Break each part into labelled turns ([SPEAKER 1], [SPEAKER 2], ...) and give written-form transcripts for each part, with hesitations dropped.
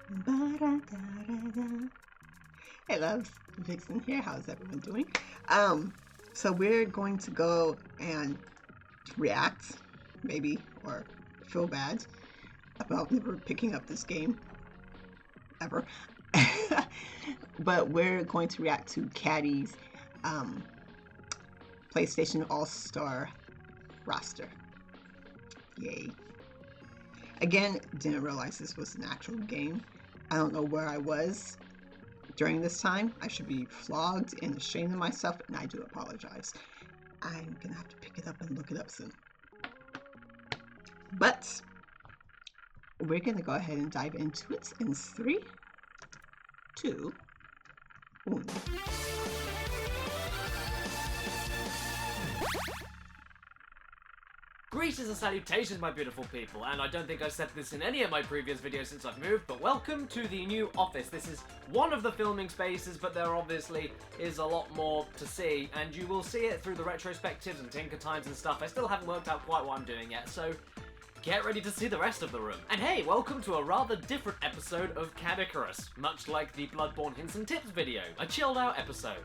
[SPEAKER 1] Ba-da-da-da-da. Hey loves, Vixen here. How's everyone doing? So we're going to go and react, maybe, or feel bad about never picking up this game ever. But we're going to react to Caddy's PlayStation All-Star roster. Yay. Again, didn't realize this was an actual game. I don't know where I was during this time. I should be flogged and ashamed of myself, and I do apologize. I'm gonna have to pick it up and look it up soon. But we're gonna go ahead and dive into it in 3, 2, 1.
[SPEAKER 2] Greetings and salutations, my beautiful people, and I don't think I've said this in any of my previous videos since I've moved, but welcome to the new office. This is one of the filming spaces, but there obviously is a lot more to see, and you will see it through the retrospectives and tinker times and stuff. I still haven't worked out quite what I'm doing yet, so get ready to see the rest of the room. And hey, welcome to a rather different episode of Caddicarus, much like the Bloodborne Hints and Tips video, a chilled out episode.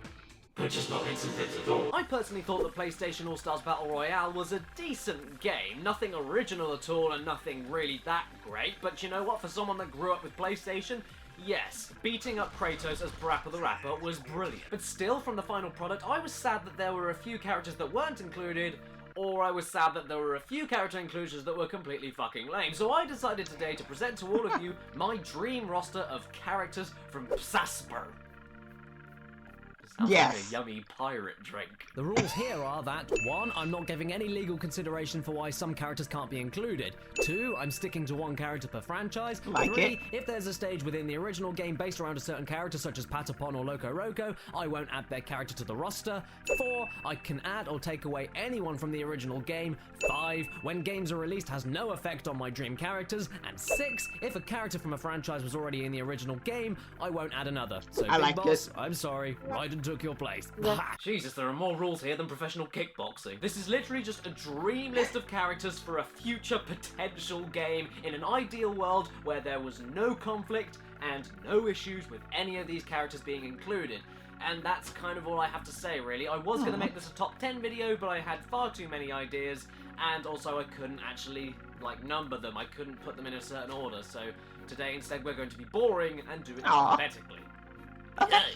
[SPEAKER 3] But just not hints and tips at all.
[SPEAKER 2] I personally thought the PlayStation All-Stars Battle Royale was a decent game, nothing original at all and nothing really that great, but you know what, for someone that grew up with PlayStation, yes, beating up Kratos as Parappa the Rapper was brilliant. But still, from the final product, I was sad that there were a few characters that weren't included, or I was sad that there were a few character inclusions that were completely fucking lame. So I decided today to present to all of you my dream roster of characters from Sasper. Sounds
[SPEAKER 1] Yes.
[SPEAKER 2] like a yummy pirate drink.
[SPEAKER 4] The rules here are that 1. I'm not giving any legal consideration for why some characters can't be included. 2. I'm sticking to 1 character per franchise.
[SPEAKER 1] Like
[SPEAKER 4] 3.
[SPEAKER 1] it.
[SPEAKER 4] If there's a stage within the original game based around a certain character such as Patapon or Loco Roco, I won't add their character to the roster. 4. I can add or take away anyone from the original game. 5. When games are released has no effect on my dream characters. And 6. If a character from a franchise was already in the original game, I won't add another. So
[SPEAKER 1] I
[SPEAKER 4] Big
[SPEAKER 1] like
[SPEAKER 4] Boss,
[SPEAKER 1] this.
[SPEAKER 4] I'm sorry, Raiden took your place. Ha!
[SPEAKER 2] Jesus, there are more rules here than professional kickboxing. This is literally just a dream list of characters for a future potential game in an ideal world where there was no conflict and no issues with any of these characters being included. And that's kind of all I have to say, really. I was going to make this a top 10 video, but I had far too many ideas, and also I couldn't actually, number them. I couldn't put them in a certain order, so today instead we're going to be boring and do it alphabetically. Yay!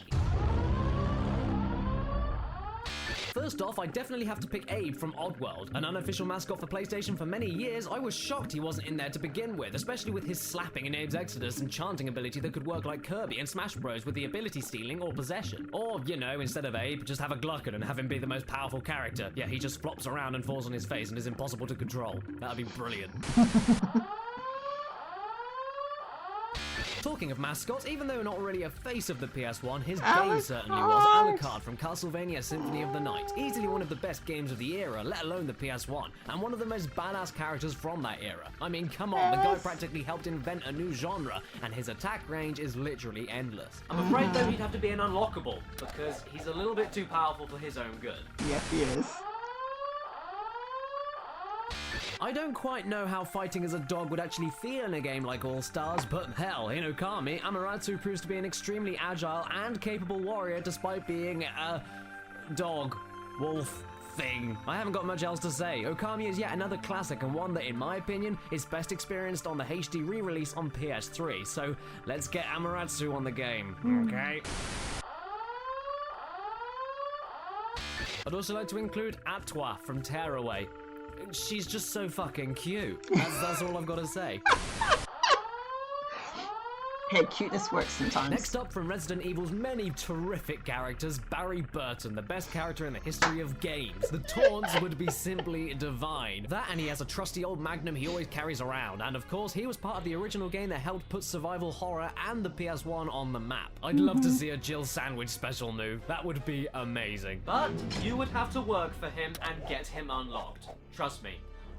[SPEAKER 4] First off, I definitely have to pick Abe from Oddworld. An unofficial mascot for PlayStation for many years, I was shocked he wasn't in there to begin with, especially with his slapping in Abe's Exodus and chanting ability that could work like Kirby and Smash Bros with the ability stealing or possession. Or, you know, instead of Abe, just have a Gluckon and have him be the most powerful character. Yeah, he just flops around and falls on his face and is impossible to control. That'd be brilliant. Talking of mascots, even though not really a face of the PS1, his game certainly was. Alucard from Castlevania Symphony of the Night. Easily one of the best games of the era, let alone the PS1, and one of the most badass characters from that era. I mean, come on, the guy practically helped invent a new genre, and his attack range is literally endless.
[SPEAKER 2] I'm afraid though he'd have to be an unlockable, because he's a little bit too powerful for his own good.
[SPEAKER 1] Yes, he is.
[SPEAKER 4] I don't quite know how fighting as a dog would actually feel in a game like All Stars, but hell, in Okami, Amaterasu proves to be an extremely agile and capable warrior despite being a dog, wolf thing. I haven't got much else to say. Okami is yet another classic and one that, in my opinion, is best experienced on the HD re-release on PS3, so let's get Amaterasu on the game, okay? I'd also like to include Atwa from Tearaway. She's just so fucking cute. That's all I've got to say.
[SPEAKER 1] Hey, cuteness works sometimes.
[SPEAKER 4] Next up, from Resident Evil's many terrific characters, Barry Burton, the best character in the history of games. The taunts would be simply divine. That, and he has a trusty old magnum he always carries around. And of course, he was part of the original game that helped put survival horror and the PS1 on the map. I'd love to see a Jill Sandwich special move. That would be amazing.
[SPEAKER 2] But you would have to work for him and get him unlocked. Trust me,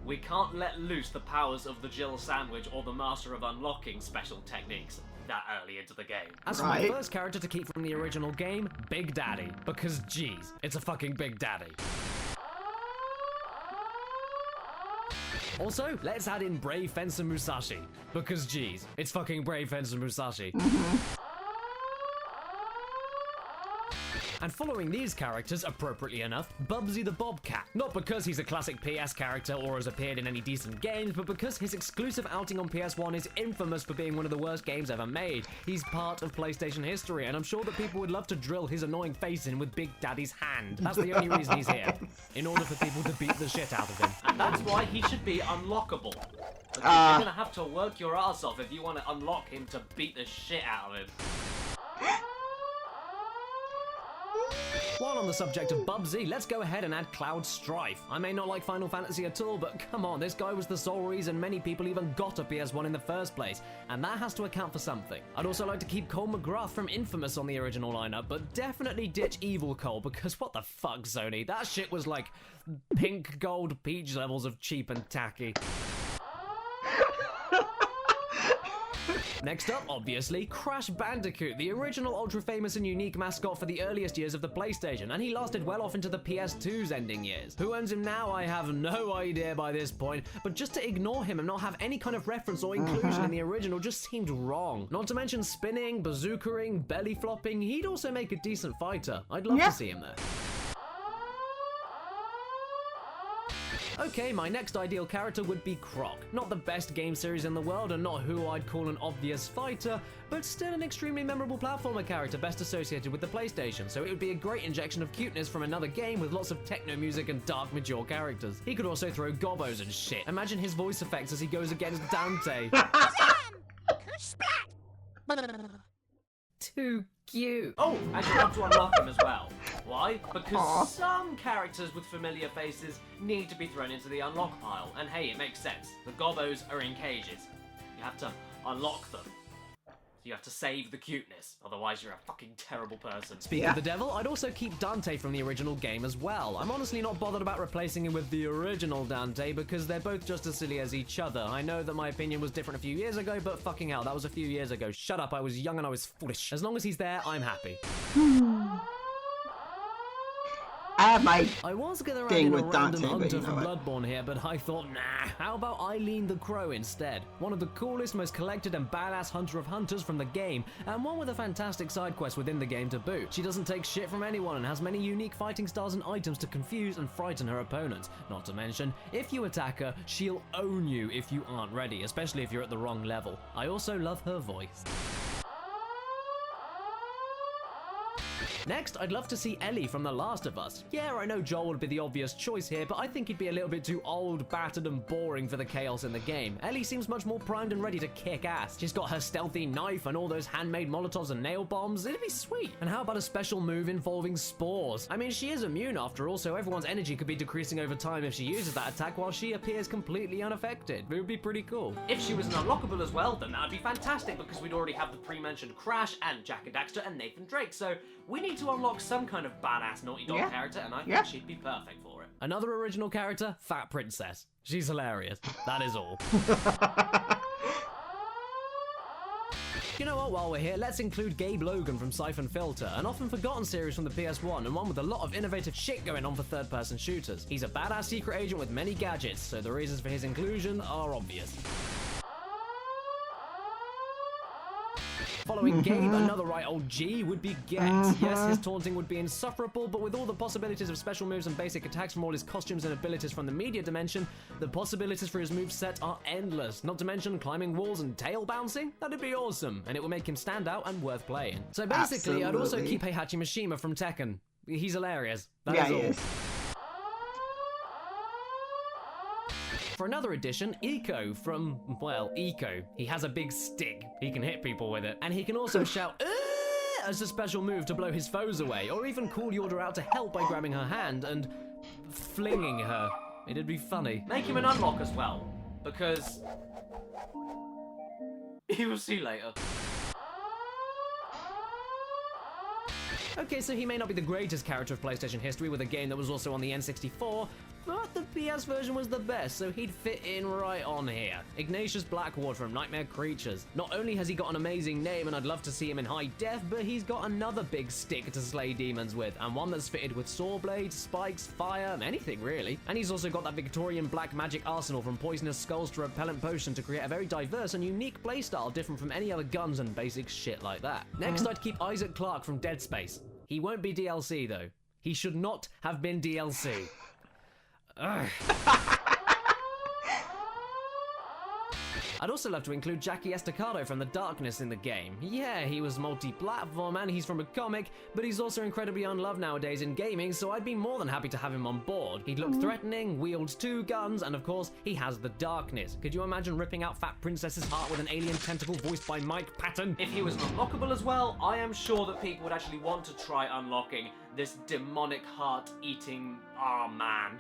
[SPEAKER 2] we can't let loose the powers of the Jill Sandwich or the Master of Unlocking special techniques that early into the game.
[SPEAKER 4] As for my first character to keep from the original game, Big Daddy. Because, geez, it's a fucking Big Daddy. Also, let's add in Brave Fencer Musashi. Because geez, it's fucking Brave Fencer Musashi. And following these characters, appropriately enough, Bubsy the Bobcat. Not because he's a classic PS character or has appeared in any decent games, but because his exclusive outing on PS1 is infamous for being one of the worst games ever made. He's part of PlayStation history, and I'm sure that people would love to drill his annoying face in with Big Daddy's hand. That's the only reason he's here. In order for people to beat the shit out of him.
[SPEAKER 2] And that's why he should be unlockable. Because you're gonna have to work your ass off if you want to unlock him to beat the shit out of him.
[SPEAKER 4] While on the subject of Bubsy, let's go ahead and add Cloud Strife. I may not like Final Fantasy at all, but come on, this guy was the sole reason many people even got a PS1 in the first place, and that has to account for something. I'd also like to keep Cole McGrath from Infamous on the original lineup, but definitely ditch Evil Cole, because what the fuck, Sony? That shit was like pink, gold, peach levels of cheap and tacky. Next up, obviously, Crash Bandicoot, the original ultra-famous and unique mascot for the earliest years of the PlayStation, and he lasted well off into the PS2's ending years. Who owns him now, I have no idea by this point, but just to ignore him and not have any kind of reference or inclusion in the original just seemed wrong. Not to mention spinning, bazookaing, belly flopping, he'd also make a decent fighter. I'd love to see him there. Okay, my next ideal character would be Croc. Not the best game series in the world and not who I'd call an obvious fighter, but still an extremely memorable platformer character best associated with the PlayStation, so it would be a great injection of cuteness from another game with lots of techno music and dark, mature characters. He could also throw gobos and shit. Imagine his voice effects as he goes against Dante. Too cute.
[SPEAKER 2] Oh, and you have to unlock him as well. Why? Because some characters with familiar faces need to be thrown into the unlock pile. And hey, it makes sense. The gobos are in cages. You have to unlock them. You have to save the cuteness, otherwise you're a fucking terrible person.
[SPEAKER 4] Speaking of the devil, I'd also keep Dante from the original game as well. I'm honestly not bothered about replacing him with the original Dante because they're both just as silly as each other. I know that my opinion was different a few years ago, but fucking hell, that was a few years ago. Shut up, I was young and I was foolish. As long as he's there, I'm happy.
[SPEAKER 1] I have my
[SPEAKER 4] I was gonna run
[SPEAKER 1] thing
[SPEAKER 4] in a
[SPEAKER 1] with
[SPEAKER 4] random
[SPEAKER 1] Dante, but
[SPEAKER 4] hunter
[SPEAKER 1] you know
[SPEAKER 4] from
[SPEAKER 1] what?
[SPEAKER 4] Bloodborne here, but I thought, nah, how about Eileen the Crow instead? One of the coolest, most collected and badass hunter of hunters from the game, and one with a fantastic side quest within the game to boot. She doesn't take shit from anyone and has many unique fighting styles and items to confuse and frighten her opponents. Not to mention, if you attack her, she'll own you if you aren't ready, especially if you're at the wrong level. I also love her voice. Next, I'd love to see Ellie from The Last of Us. Yeah, I know Joel would be the obvious choice here, but I think he'd be a little bit too old, battered, and boring for the chaos in the game. Ellie seems much more primed and ready to kick ass. She's got her stealthy knife and all those handmade Molotovs and nail bombs. It'd be sweet. And how about a special move involving spores? I mean, she is immune after all, so everyone's energy could be decreasing over time if she uses that attack while she appears completely unaffected. It would be pretty cool.
[SPEAKER 2] If she was an unlockable as well, then that would be fantastic because we'd already have the pre-mentioned Crash and Jack and Daxter and Nathan Drake, so we need to unlock some kind of badass Naughty Dog character, and I think she'd be perfect for it.
[SPEAKER 4] Another original character, Fat Princess. She's hilarious. That is all. You know what, while we're here, let's include Gabe Logan from Siphon Filter, an often forgotten series from the PS1 and one with a lot of innovative shit going on for third-person shooters. He's a badass secret agent with many gadgets, so the reasons for his inclusion are obvious. Following Gabe, another right old G would be Gex. Yes, his taunting would be insufferable, but with all the possibilities of special moves and basic attacks from all his costumes and abilities from the media dimension, the possibilities for his moveset are endless. Not to mention climbing walls and tail bouncing. That'd be awesome, and it would make him stand out and worth playing. So basically, I'd also keep Heihachi Mishima from Tekken. He's hilarious. That is all.
[SPEAKER 1] He is.
[SPEAKER 4] For another addition, Eco from, well, Eco. He has a big stick. He can hit people with it. And he can also shout, "Aah!" as a special move to blow his foes away, or even call Yorda out to help by grabbing her hand and flinging her. It'd be funny.
[SPEAKER 2] Make him an unlock as well, because you will see later.
[SPEAKER 4] Okay, so he may not be the greatest character of PlayStation history with a game that was also on the N64, but the PS version was the best, so he'd fit in right on here. Ignatius Blackwater from Nightmare Creatures. Not only has he got an amazing name, and I'd love to see him in high def, but he's got another big stick to slay demons with, and one that's fitted with saw blades, spikes, fire, anything really. And he's also got that Victorian black magic arsenal from poisonous skulls to repellent potion to create a very diverse and unique playstyle different from any other guns and basic shit like that. Next, I'd keep Isaac Clarke from Dead Space. He won't be DLC though. He should not have been DLC. Ugh. I'd also love to include Jackie Estacado from The Darkness in the game. Yeah, he was multi-platform and he's from a comic, but he's also incredibly unloved nowadays in gaming, so I'd be more than happy to have him on board. He'd look threatening, wields 2 guns, and of course, he has the darkness. Could you imagine ripping out Fat Princess's heart with an alien tentacle voiced by Mike Patton?
[SPEAKER 2] If he was unlockable as well, I am sure that people would actually want to try unlocking this demonic heart-eating man.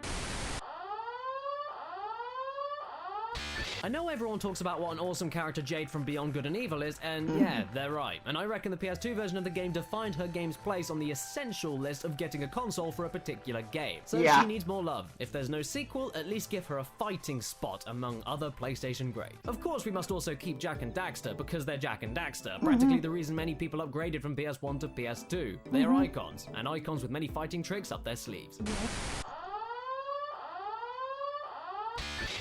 [SPEAKER 4] I know everyone talks about what an awesome character Jade from Beyond Good and Evil is, and yeah, they're right. And I reckon the PS2 version of the game defined her game's place on the essential list of getting a console for a particular game. So she needs more love. If there's no sequel, at least give her a fighting spot among other PlayStation greats. Of course, we must also keep Jak and Daxter, because they're Jak and Daxter, practically the reason many people upgraded from PS1 to PS2. They're icons, and icons with many fighting tricks up their sleeves.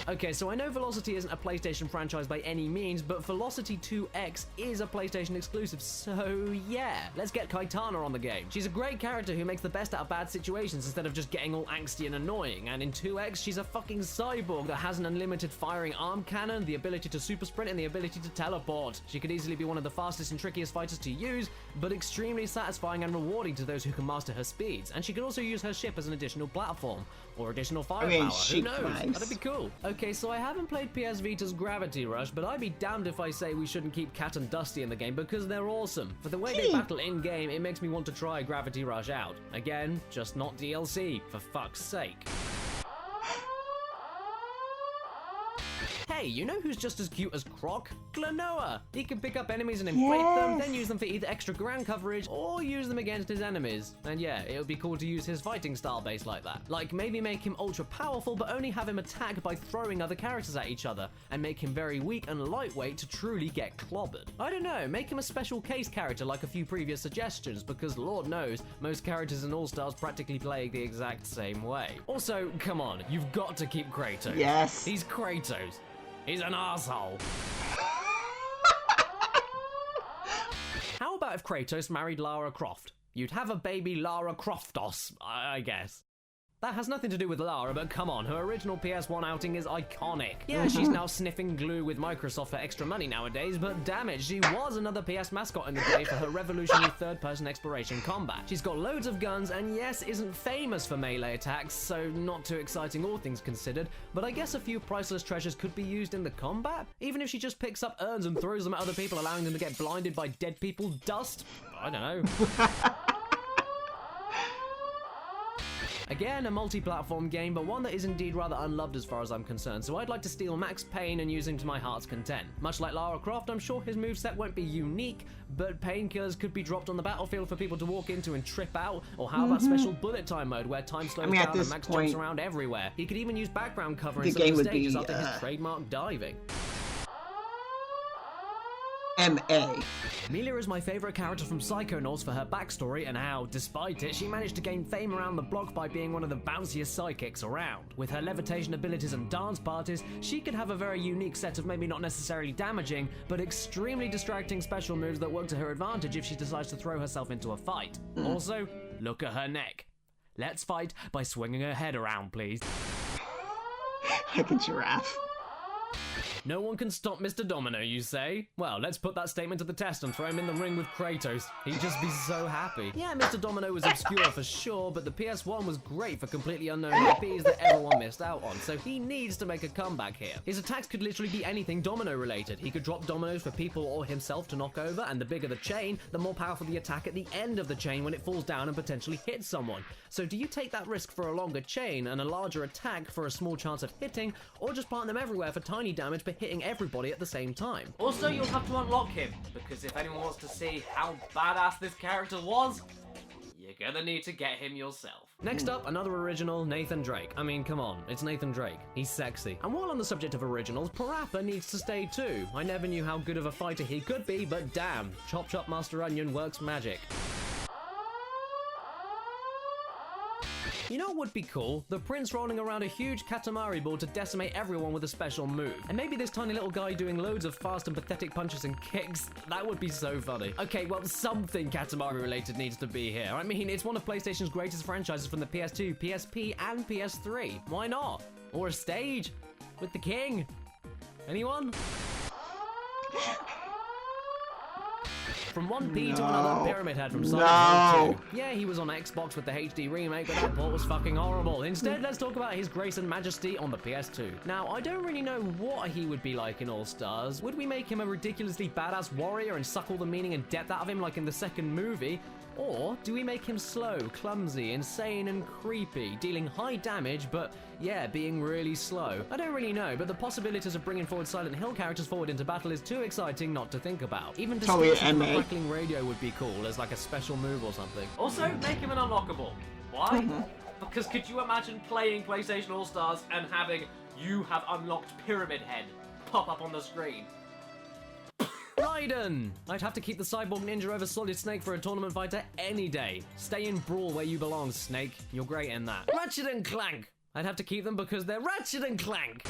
[SPEAKER 4] Okay, so I know Velocity isn't a PlayStation franchise by any means, but Velocity 2X is a PlayStation exclusive, so yeah. Let's get Kaitana on the game. She's a great character who makes the best out of bad situations instead of just getting all angsty and annoying, and in 2X, she's a fucking cyborg that has an unlimited firing arm cannon, the ability to super sprint, and the ability to teleport. She could easily be one of the fastest and trickiest fighters to use, but extremely satisfying and rewarding to those who can master her speeds, and she could also use her ship as an additional platform, or additional firepower, who knows? That'd be cool. Okay, so I haven't played PS Vita's Gravity Rush, but I'd be damned if I say we shouldn't keep Cat and Dusty in the game because they're awesome. For the way they battle in-game, it makes me want to try Gravity Rush out. Again, just not DLC, for fuck's sake. Hey, you know who's just as cute as Croc? Klonoa! He can pick up enemies and inflate them, then use them for either extra ground coverage or use them against his enemies. And yeah, it would be cool to use his fighting style based like that. Like maybe make him ultra powerful but only have him attack by throwing other characters at each other, and make him very weak and lightweight to truly get clobbered. I don't know, make him a special case character like a few previous suggestions, because Lord knows, most characters in All-Stars practically play the exact same way. Also, come on, you've got to keep Kratos.
[SPEAKER 1] Yes.
[SPEAKER 4] He's Kratos. He's an asshole. How about if Kratos married Lara Croft? You'd have a baby Lara Croftos, I guess. That has nothing to do with Lara, but come on, her original PS1 outing is iconic. Yeah, she's now sniffing glue with Microsoft for extra money nowadays, but damn it, she was another PS mascot in the day for her revolutionary third-person exploration combat. She's got loads of guns, and yes, isn't famous for melee attacks, so not too exciting all things considered, but I guess a few priceless treasures could be used in the combat? Even if she just picks up urns and throws them at other people, allowing them to get blinded by dead people dust? I don't know. Again, a multi-platform game, but one that is indeed rather unloved as far as I'm concerned, so I'd like to steal Max Payne and use him to my heart's content. Much like Lara Croft, I'm sure his moveset won't be unique, but painkillers could be dropped on the battlefield for people to walk into and trip out, or how about special bullet time mode where time slows down and Max jumps around everywhere. He could even use background cover in some of the stages after his trademark diving.
[SPEAKER 1] M.A.
[SPEAKER 4] Amelia is my favourite character from Psychonauts for her backstory and how, despite it, she managed to gain fame around the block by being one of the bounciest psychics around. With her levitation abilities and dance parties, she could have a very unique set of maybe not necessarily damaging, but extremely distracting special moves that work to her advantage if she decides to throw herself into a fight. Also, look at her neck. Let's fight by swinging her head around, please.
[SPEAKER 1] Like a giraffe.
[SPEAKER 4] No one can stop Mr. Domino, you say? Well, let's put that statement to the test and throw him in the ring with Kratos. He'd just be so happy. Yeah, Mr. Domino was obscure for sure, but the PS1 was great for completely unknown IPs that everyone missed out on, so he needs to make a comeback here. His attacks could literally be anything domino related. He could drop dominoes for people or himself to knock over, and the bigger the chain, the more powerful the attack at the end of the chain when it falls down and potentially hits someone. So do you take that risk for a longer chain and a larger attack for a small chance of hitting, or just plant them everywhere for tiny damage but hitting everybody at the same time?
[SPEAKER 2] Also, you'll have to unlock him, because if anyone wants to see how badass this character was, you're gonna need to get him yourself.
[SPEAKER 4] Next up, another original, Nathan Drake. I mean, come on, it's Nathan Drake. He's sexy. And while on the subject of originals, Parappa needs to stay too. I never knew how good of a fighter he could be, but damn, Chop Chop Master Onion works magic. You know what would be cool? The prince rolling around a huge Katamari ball to decimate everyone with a special move. And maybe this tiny little guy doing loads of fast and pathetic punches and kicks. That would be so funny. Okay, well, something Katamari related needs to be here. I mean, it's one of PlayStation's greatest franchises from the PS2, PSP, and PS3. Why not? Or a stage with the king. Anyone? From one P to another, Pyramid Head from Silent Hill 2. Yeah, he was on Xbox with the HD remake, but that port was fucking horrible. Instead, let's talk about his grace and majesty on the PS2. Now, I don't really know what he would be like in All Stars. Would we make him a ridiculously badass warrior and suck all the meaning and depth out of him like in the second movie? Or do we make him slow, clumsy, insane, and creepy, dealing high damage, but yeah, being really slow? I don't really know, but the possibilities of bringing forward Silent Hill characters forward into battle is too exciting not to think about. Even distinction from a crackling radio would be cool as like a special move or something.
[SPEAKER 2] Also, make him an unlockable. Why? Because could you imagine playing PlayStation All-Stars and having "you have unlocked Pyramid Head" pop up on the screen?
[SPEAKER 4] Raiden! I'd have to keep the Cyborg Ninja over Solid Snake for a tournament fighter any day. Stay in Brawl where you belong, Snake. You're great in that. Ratchet and Clank! I'd have to keep them because they're Ratchet and Clank!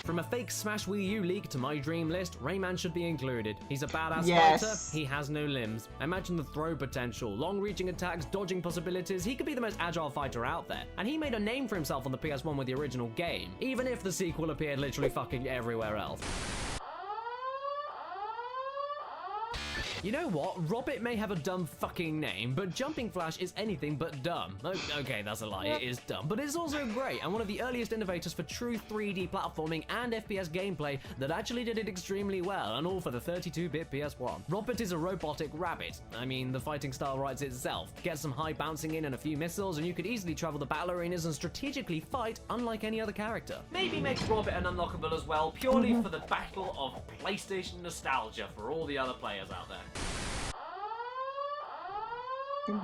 [SPEAKER 4] From a fake Smash Wii U leak to my dream list, Rayman should be included. He's a badass fighter, he has no limbs. Imagine the throw potential, long-reaching attacks, dodging possibilities. He could be the most agile fighter out there. And he made a name for himself on the PS1 with the original game, even if the sequel appeared literally fucking everywhere else. You know what? Robbit may have a dumb fucking name, but Jumping Flash is anything but dumb. Okay, that's a lie. It is dumb, but it's also great, and one of the earliest innovators for true 3D platforming and FPS gameplay that actually did it extremely well, and all for the 32-bit PS1. Robbit is a robotic rabbit. I mean, the fighting style writes itself. Get some high bouncing in and a few missiles, and you could easily travel the battle arenas and strategically fight unlike any other character.
[SPEAKER 2] Maybe make Robbit an unlockable as well, purely for the battle of PlayStation nostalgia for all the other players out there.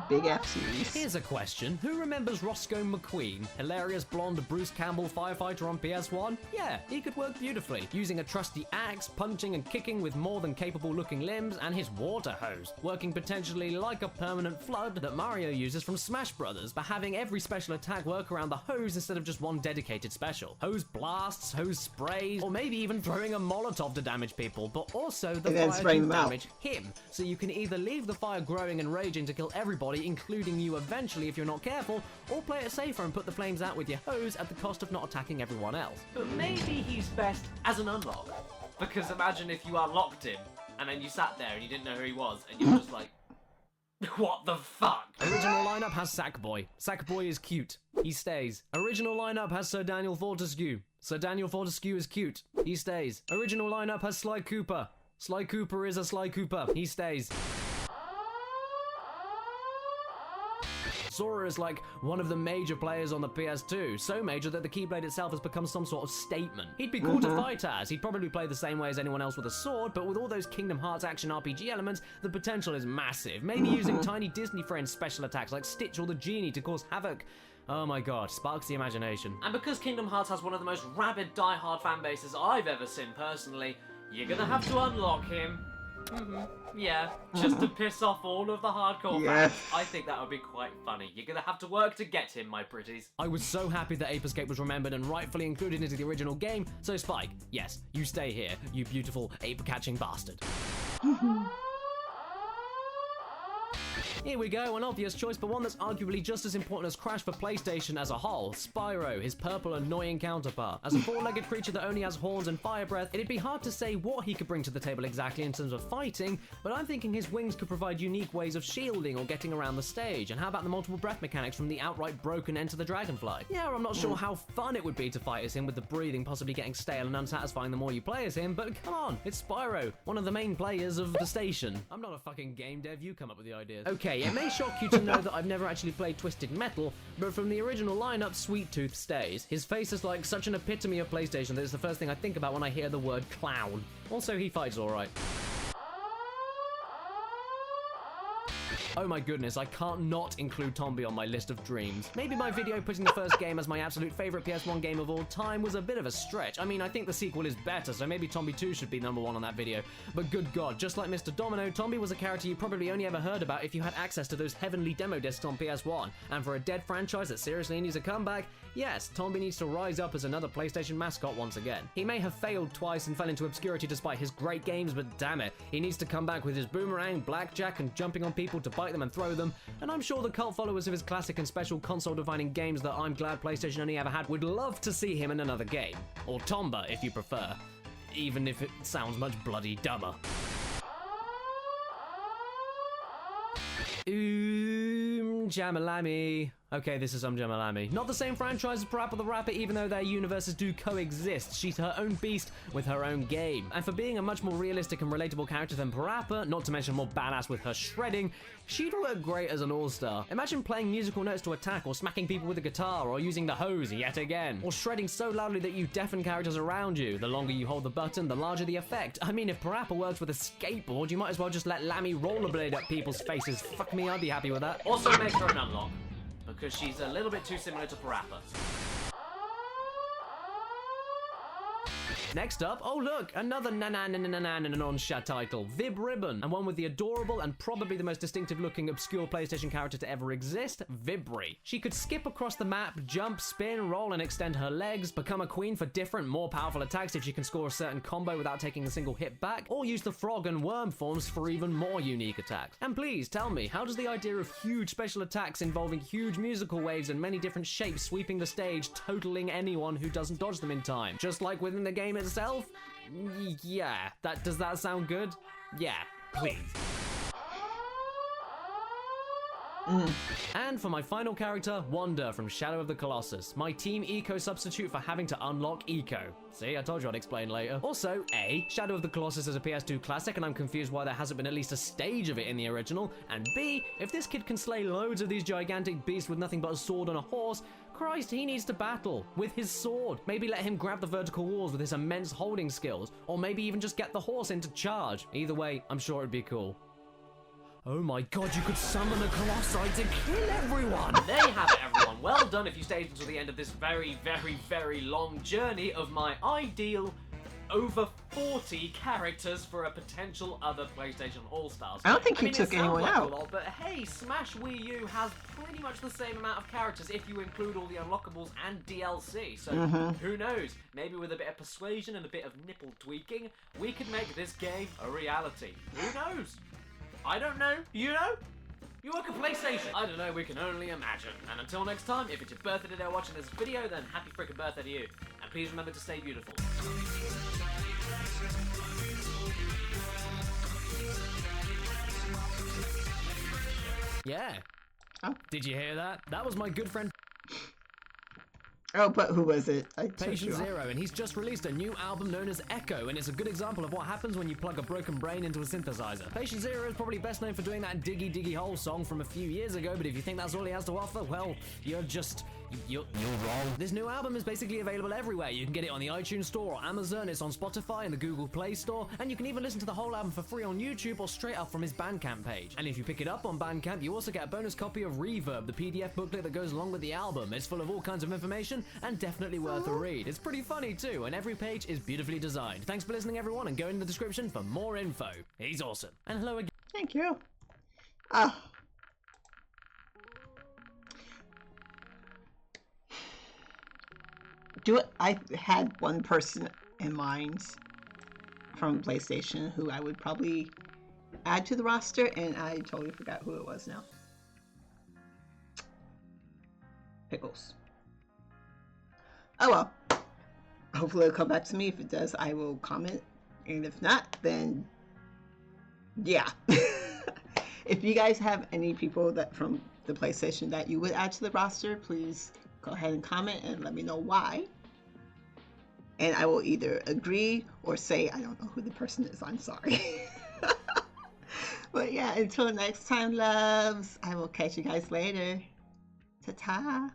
[SPEAKER 1] Big F series.
[SPEAKER 4] Here's a question. Who remembers Roscoe McQueen? Hilarious blonde Bruce Campbell firefighter on PS1? Yeah, he could work beautifully, using a trusty axe, punching and kicking with more than capable looking limbs, and his water hose, working potentially like a permanent flood that Mario uses from Smash Brothers, but having every special attack work around the hose instead of just one dedicated special. Hose blasts, hose sprays, or maybe even throwing a Molotov to damage people, but also the fire to damage him, so you can either leave the fire growing and raging to kill everybody, including you eventually if you're not careful, or play it safer and put the flames out with your hose at the cost of not attacking everyone else.
[SPEAKER 2] But maybe he's best as an unlock. Because imagine if you unlocked him, and then you sat there and you didn't know who he was, and you're just like, what the fuck?
[SPEAKER 4] Original lineup has Sackboy. Sackboy is cute. He stays. Original lineup has Sir Daniel Fortescue. Sir Daniel Fortescue is cute. He stays. Original lineup has Sly Cooper. Sly Cooper is a Sly Cooper. He stays. Sora is like one of the major players on the PS2, so major that the Keyblade itself has become some sort of statement. He'd be cool to fight as, he'd probably play the same way as anyone else with a sword, but with all those Kingdom Hearts action RPG elements, the potential is massive. Maybe using tiny Disney friends special attacks like Stitch or the Genie to cause havoc. Oh my god, sparks the imagination.
[SPEAKER 2] And because Kingdom Hearts has one of the most rabid die-hard fan bases I've ever seen personally, you're gonna have to unlock him. Yeah, just to piss off all of the hardcore fans. I think that would be quite funny. You're gonna have to work to get him, my pretties.
[SPEAKER 4] I was so happy that Ape Escape was remembered and rightfully included into the original game, so Spike, yes, you stay here, you beautiful ape-catching bastard. Here we go, an obvious choice, but one that's arguably just as important as Crash for PlayStation as a whole. Spyro, his purple annoying counterpart. As a four-legged creature that only has horns and fire breath, it'd be hard to say what he could bring to the table exactly in terms of fighting, but I'm thinking his wings could provide unique ways of shielding or getting around the stage. And how about the multiple breath mechanics from the outright broken Enter the Dragonfly? Yeah, I'm not sure how fun it would be to fight as him with the breathing possibly getting stale and unsatisfying the more you play as him, but come on, it's Spyro, one of the main players of the station. I'm not a fucking game dev, you come up with the ideas. Okay, it may shock you to know that I've never actually played Twisted Metal, but from the original lineup, Sweet Tooth stays. His face is like such an epitome of PlayStation that it's the first thing I think about when I hear the word clown. Also, he fights alright. Oh my goodness, I can't not include Tombi on my list of dreams. Maybe my video putting the first game as my absolute favorite PS1 game of all time was a bit of a stretch. I mean, I think the sequel is better, so maybe Tombi 2 should be number 1 on that video. But good God, just like Mr. Domino, Tombi was a character you probably only ever heard about if you had access to those heavenly demo discs on PS1. And for a dead franchise that seriously needs a comeback, yes, Tombi needs to rise up as another PlayStation mascot once again. He may have failed twice and fell into obscurity despite his great games, but damn it, he needs to come back with his boomerang, blackjack, and jumping on people to bite them and throw them. And I'm sure the cult followers of his classic and special console-defining games that I'm glad PlayStation only ever had would love to see him in another game. Or Tomba, if you prefer. Even if it sounds much bloody dumber. Jamalami. Okay, this is Jamalami. Not the same franchise as Parappa the Rapper, even though their universes do coexist. She's her own beast with her own game. And for being a much more realistic and relatable character than Parappa, not to mention more badass with her shredding, she'd work great as an all-star. Imagine playing musical notes to attack, or smacking people with a guitar, or using the hose yet again. Or shredding so loudly that you deafen characters around you. The longer you hold the button, the larger the effect. I mean, if Parappa works with a skateboard, you might as well just let Lammy rollerblade at people's faces. Fuck me, I'd be happy with that.
[SPEAKER 2] Also make her an unlock, because she's a little bit too similar to Parappa.
[SPEAKER 4] Next up, oh look, another non-shat title, Vib Ribbon, and one with the adorable and probably the most distinctive looking obscure PlayStation character to ever exist, Vibri. She could skip across the map, jump, spin, roll, and extend her legs, become a queen for different, more powerful attacks if she can score a certain combo without taking a single hit back, or use the frog and worm forms for even more unique attacks. And please tell me, how does the idea of huge special attacks involving huge musical waves and many different shapes sweeping the stage, totaling anyone who doesn't dodge them in time? Just like within the game itself? Yeah, does that sound good? Yeah, please. And for my final character, Wanda from Shadow of the Colossus, my Team Eco substitute for having to unlock Eco. See, I told you I'd explain later. Also, A, Shadow of the Colossus is a PS2 classic and I'm confused why there hasn't been at least a stage of it in the original, and B, if this kid can slay loads of these gigantic beasts with nothing but a sword and a horse, Christ, he needs to battle with his sword. Maybe let him grab the vertical walls with his immense holding skills, or maybe even just get the horse into charge. Either way, I'm sure it'd be cool. Oh my god, you could summon a Colossi to kill everyone!
[SPEAKER 2] There you have it, everyone. Well done if you stayed until the end of this very, very, very long journey of my ideal over 40 characters for a potential other PlayStation All-Stars.
[SPEAKER 1] I don't think you took anyone out.
[SPEAKER 2] A lot, but hey, Smash Wii U has pretty much the same amount of characters if you include all the unlockables and DLC. So who knows? Maybe with a bit of persuasion and a bit of nipple tweaking, we could make this game a reality. Who knows? I don't know. You know? You work at PlayStation. I don't know, we can only imagine. And until next time, if it's your birthday today watching this video, then happy freaking birthday to you. And please remember to stay beautiful.
[SPEAKER 4] Yeah.
[SPEAKER 1] Oh.
[SPEAKER 4] Did you hear that? That was my good friend
[SPEAKER 1] Oh, but who was it? I told
[SPEAKER 4] Patient
[SPEAKER 1] you.
[SPEAKER 4] Zero, and he's just released a new album known as Echo, and it's a good example of what happens when you plug a broken brain into a synthesizer. Patient Zero is probably best known for doing that Diggy Diggy Hole song from a few years ago, but if you think that's all he has to offer, well, you're wrong. This new album is basically available everywhere. You can get it on the iTunes Store or Amazon, it's on Spotify and the Google Play Store, and you can even listen to the whole album for free on YouTube or straight up from his Bandcamp page. And if you pick it up on Bandcamp, you also get a bonus copy of Reverb, the PDF booklet that goes along with the album. It's full of all kinds of information and definitely worth a read. It's pretty funny too, and every page is beautifully designed. Thanks for listening, everyone, and go in the description for more info. He's awesome. And hello again.
[SPEAKER 1] Thank you. I had one person in mind from PlayStation who I would probably add to the roster, and I totally forgot who it was now. Pickles. Oh well. Hopefully it'll come back to me. If it does, I will comment. And if not, then yeah. If you guys have any people that from the PlayStation that you would add to the roster, please go ahead and comment and let me know why. And I will either agree or say I don't know who the person is. I'm sorry. But yeah, until next time, loves, I will catch you guys later. Ta-ta.